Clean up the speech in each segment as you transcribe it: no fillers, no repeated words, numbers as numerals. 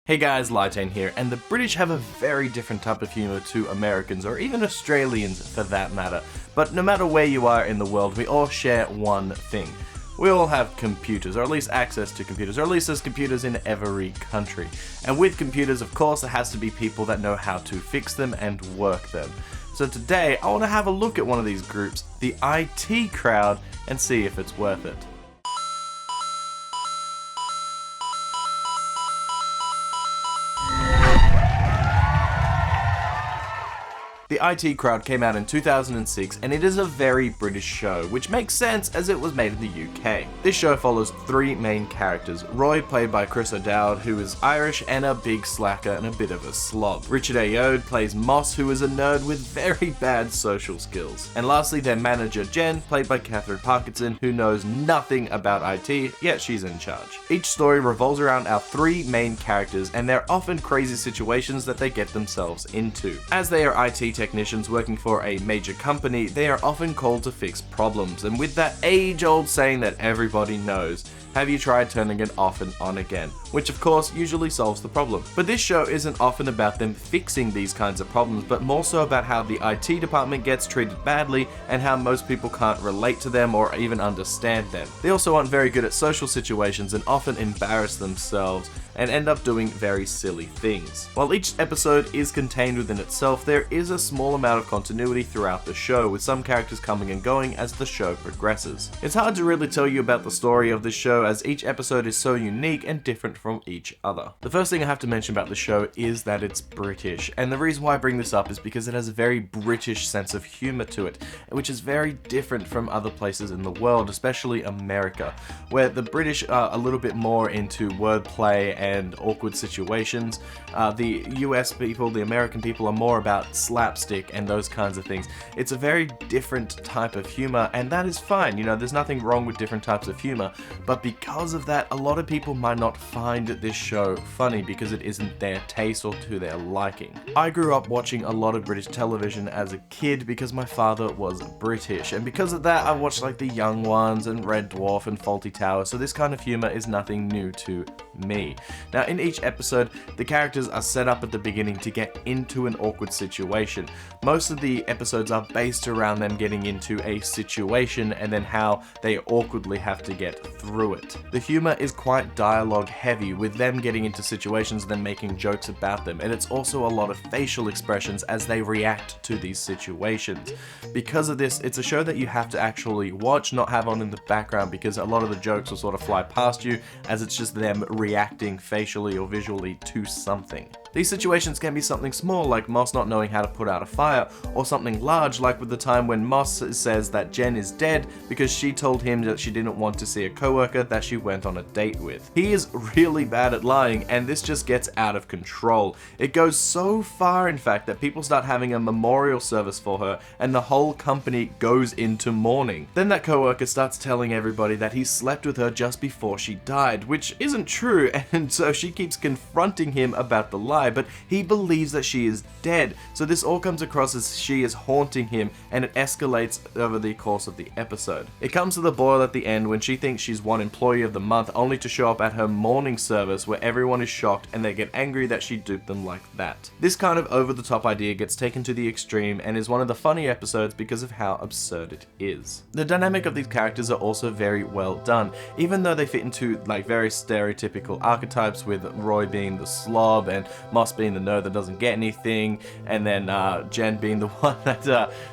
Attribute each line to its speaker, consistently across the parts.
Speaker 1: Hey guys, Lytane here, and the British have a very different type of humour to Americans, or even Australians for that matter. But no matter where you are in the world, we all share one thing. We all have computers, or at least access to computers, or at least there's computers in every country. And with computers, of course, there has to be people that know how to fix them and work them. So today, I want to have a look at one of these groups, the IT crowd, and see if it's worth it. The IT Crowd came out in 2006, and it is a very British show, which makes sense as it was made in the UK. This show follows three main characters: Roy, played by Chris O'Dowd, who is Irish and a big slacker and a bit of a slob. Richard Ayoade plays Moss, who is a nerd with very bad social skills. And lastly, their manager Jen, played by Catherine Parkinson, who knows nothing about IT, yet she's in charge. Each story revolves around our three main characters and their often crazy situations that they get themselves into. As they are IT technicians working for a major company, they are often called to fix problems, and with that age-old saying that everybody knows, have you tried turning it off and on again? Which of course usually solves the problem. But this show isn't often about them fixing these kinds of problems, but more so about how the IT department gets treated badly and how most people can't relate to them or even understand them. They also aren't very good at social situations and often embarrass themselves and end up doing very silly things. While each episode is contained within itself, there is a small amount of continuity throughout the show, with some characters coming and going as the show progresses. It's hard to really tell you about the story of this show, as each episode is so unique and different from each other. The first thing I have to mention about the show is that it's British, and the reason why I bring this up is because it has a very British sense of humour to it, which is very different from other places in the world, especially America, where the British are a little bit more into wordplay and awkward situations. The US people, the American people, are more about slapstick and those kinds of things. It's a very different type of humour, and that is fine. You know, there's nothing wrong with different types of humour, but because of that, a lot of people might not find this show funny because it isn't their taste or to their liking. I grew up watching a lot of British television as a kid because my father was British, and because of that I watched like The Young Ones and Red Dwarf and Fawlty Tower, so this kind of humour is nothing new to me. Now, in each episode, the characters are set up at the beginning to get into an awkward situation. Most of the episodes are based around them getting into a situation and then how they awkwardly have to get through it. The humour is quite dialogue heavy, with them getting into situations and then making jokes about them, and it's also a lot of facial expressions as they react to these situations. Because of this, it's a show that you have to actually watch, not have on in the background, because a lot of the jokes will sort of fly past you as it's just them reacting facially or visually to something. These situations can be something small, like Moss not knowing how to put out a fire, or something large, like with the time when Moss says that Jen is dead because she told him that she didn't want to see a coworker that she went on a date with. He is really bad at lying, and this just gets out of control. It goes so far, in fact, that people start having a memorial service for her, and the whole company goes into mourning. Then that coworker starts telling everybody that he slept with her just before she died, which isn't true, and so she keeps confronting him about the lie, but he believes that she is dead. So this all comes across as she is haunting him, and it escalates over the course of the episode. It comes to the boil at the end when she thinks she's won Employee of the Month, only to show up at her mourning service where everyone is shocked and they get angry that she duped them like that. This kind of over-the-top idea gets taken to the extreme and is one of the funny episodes because of how absurd it is. The dynamic of these characters are also very well done, even though they fit into like very stereotypical archetypes, with Roy being the slob and Moss being the nerd that doesn't get anything, and then Jen being the one that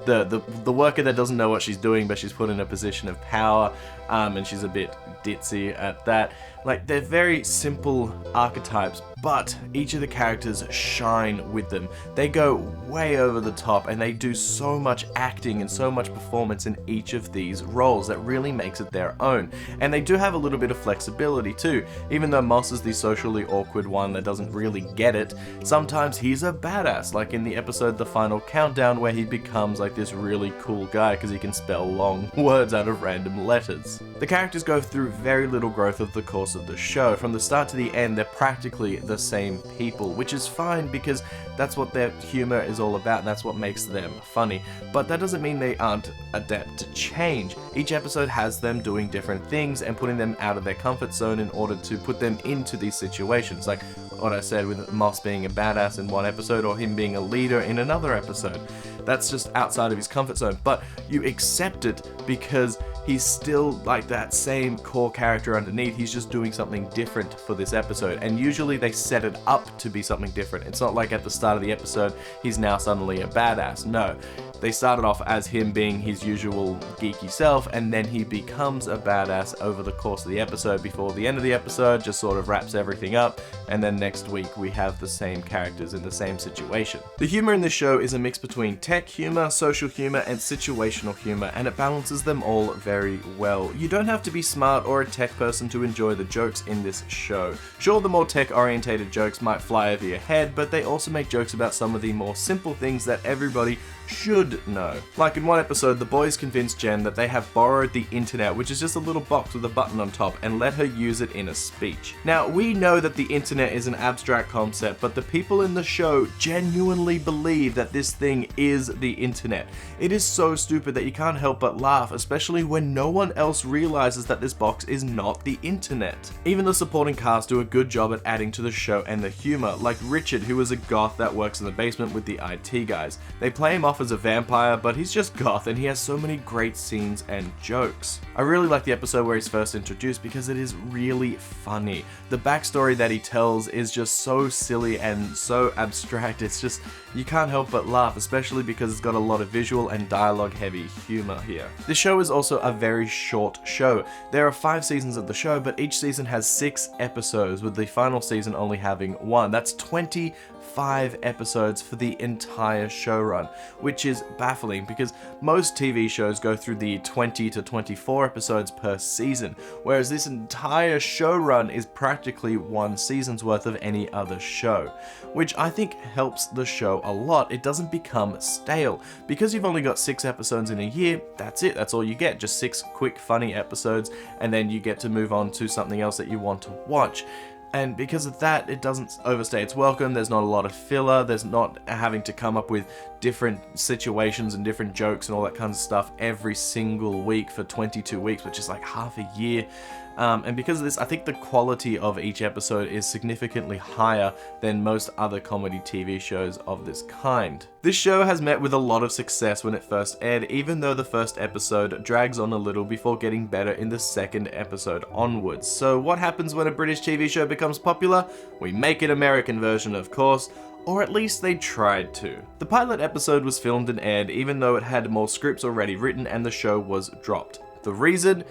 Speaker 1: the worker that doesn't know what she's doing, but she's put in a position of power, and she's a bit ditzy at that. Like, they're very simple archetypes, but each of the characters shine with them. They go way over the top, and they do so much acting and so much performance in each of these roles that really makes it their own. And they do have a little bit of flexibility too. Even though Moss is the socially awkward one that doesn't really get it, sometimes he's a badass, like in the episode The Final Countdown, where he becomes like this really cool guy because he can spell long words out of random letters. The characters go through very little growth of the course of the show. From the start to the end, they're practically the same people, which is fine because that's what their humor is all about, and that's what makes them funny. But that doesn't mean they aren't adept to change. Each episode has them doing different things and putting them out of their comfort zone in order to put them into these situations. Like, what I said with Moss being a badass in one episode or him being a leader in another episode. That's just outside of his comfort zone, but you accept it because he's still like that same core character underneath. He's just doing something different for this episode, and usually they set it up to be something different. It's not like at the start of the episode he's now suddenly a badass. No, they started off as him being his usual geeky self, and then he becomes a badass over the course of the episode before the end of the episode just sort of wraps everything up, and then next week we have the same characters in the same situation. The humor in this show is a mix between tech humor, social humor, and situational humor, and it balances them all very well. You don't have to be smart or a tech person to enjoy the jokes in this show. Sure, the more tech-orientated jokes might fly over your head, but they also make jokes about some of the more simple things that everybody should know. Like in one episode, the boys convince Jen that they have borrowed the internet, which is just a little box with a button on top, and let her use it in a speech. Now, we know that the internet is an abstract concept, but the people in the show genuinely believe that this thing is the internet. It is so stupid that you can't help but laugh, especially when no one else realizes that this box is not the internet. Even the supporting cast do a good job at adding to the show and the humor, like Richard, who is a goth that works in the basement with the IT guys. They play him off as a vampire, but he's just goth, and he has so many great scenes and jokes. I really like the episode where he's first introduced because it is really funny. The backstory that he tells is just so silly and so abstract. It's just, you can't help but laugh, especially because it's got a lot of visual and dialogue heavy humor here. This show is also a very short show. There are 5 seasons of the show, but each season has 6 episodes, with the final season only having 1. That's 25 episodes for the entire show run, which is baffling because most TV shows go through the 20 to 24 episodes per season, whereas this entire show run is practically 1 season's worth of any other show, which I think helps the show a lot. It doesn't become stale. Because you've only got 6 episodes in a year, that's it, that's all you get, just 6 quick funny episodes, and then you get to move on to something else that you want to watch. And because of that, it doesn't overstay its welcome. There's not a lot of filler. There's not having to come up with different situations and different jokes and all that kind of stuff every single week for 22 weeks, which is like half a year. And because of this, I think the quality of each episode is significantly higher than most other comedy TV shows of this kind. This show has met with a lot of success when it first aired, even though the first episode drags on a little before getting better in the second episode onwards. So what happens when a British TV show becomes popular? We make an American version, of course. Or at least they tried to. The pilot episode was filmed and aired even though it had more scripts already written and the show was dropped. The reason?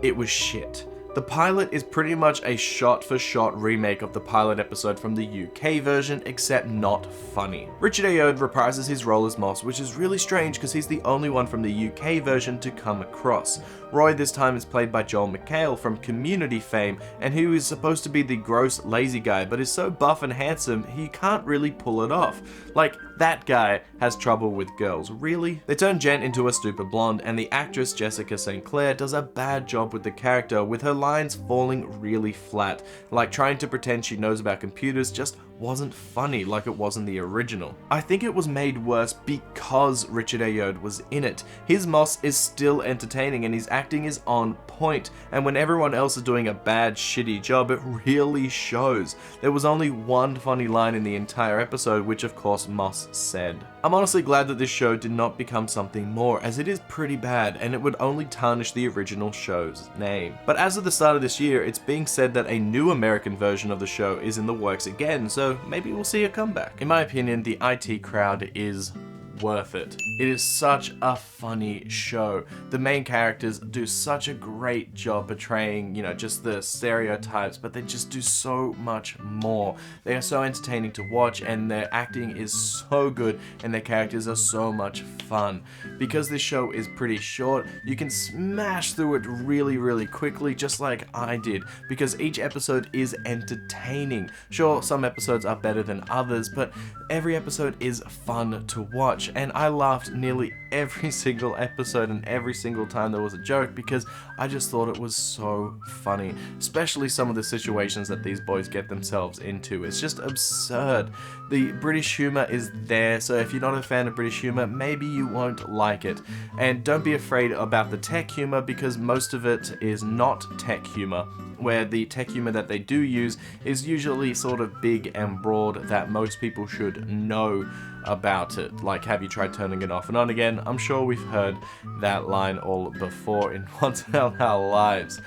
Speaker 1: It was shit. The pilot is pretty much a shot-for-shot remake of the pilot episode from the UK version, except not funny. Richard Ayoade reprises his role as Moss, which is really strange because he's the only one from the UK version to come across. Roy this time is played by Joel McHale from Community fame, and who is supposed to be the gross, lazy guy, but is so buff and handsome he can't really pull it off. Like, that guy has trouble with girls, really? They turn Jen into a stupid blonde, and the actress Jessica St. Clair does a bad job with the character, with her lines falling really flat. Like, trying to pretend she knows about computers just wasn't funny like it was in the original. I think it was made worse because Richard Ayoade was in it. His Moss is still entertaining and his acting is on point, and when everyone else is doing a bad, shitty job, it really shows. There was only one funny line in the entire episode, which of course Moss said. I'm honestly glad that this show did not become something more, as it is pretty bad and it would only tarnish the original show's name. But as of the start of this year, it's being said that a new American version of the show is in the works again, so maybe we'll see a comeback. In my opinion, the IT Crowd is worth it. It is such a funny show. The main characters do such a great job portraying, just the stereotypes, but they just do so much more. They are so entertaining to watch, and their acting is so good, and their characters are so much fun. Because this show is pretty short, you can smash through it really, really quickly, just like I did, because each episode is entertaining. Sure, some episodes are better than others, but every episode is fun to watch. much, and I laughed nearly every single episode and every single time there was a joke because I just thought it was so funny, especially some of the situations that these boys get themselves into. It's just absurd. The British humor is there, so if you're not a fan of British humor, maybe you won't like it. And don't be afraid about the tech humor because most of it is not tech humor, where the tech humor that they do use is usually sort of big and broad that most people should know about it. Like, have you tried turning it off and on again? I'm sure we've heard that line all before in Once in Our Lives.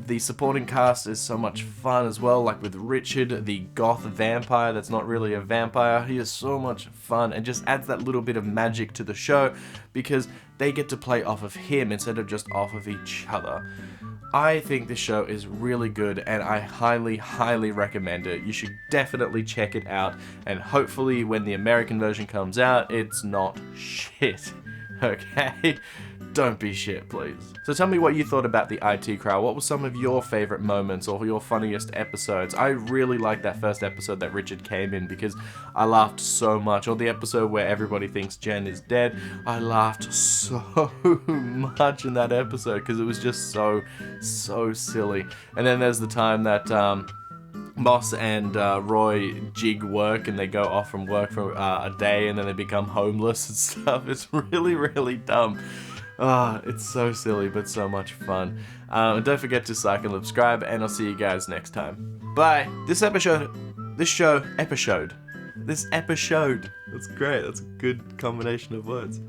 Speaker 1: The supporting cast is so much fun as well, like with Richard, the goth vampire that's not really a vampire. He is so much fun and just adds that little bit of magic to the show because they get to play off of him instead of just off of each other. I think this show is really good and I highly, highly recommend it. You should definitely check it out, and hopefully when the American version comes out, it's not shit. Okay? Don't be shit, please. So tell me what you thought about the IT Crowd. What were some of your favorite moments or your funniest episodes? I really liked that first episode that Richard came in because I laughed so much. Or the episode where everybody thinks Jen is dead. I laughed so much in that episode because it was just so silly. And then there's the time that Moss and Roy jig work and they go off from work for a day and then they become homeless and stuff. It's really, really dumb. It's so silly, but so much fun. And don't forget to like and subscribe, and I'll see you guys next time. Bye! This episode. That's great. That's a good combination of words.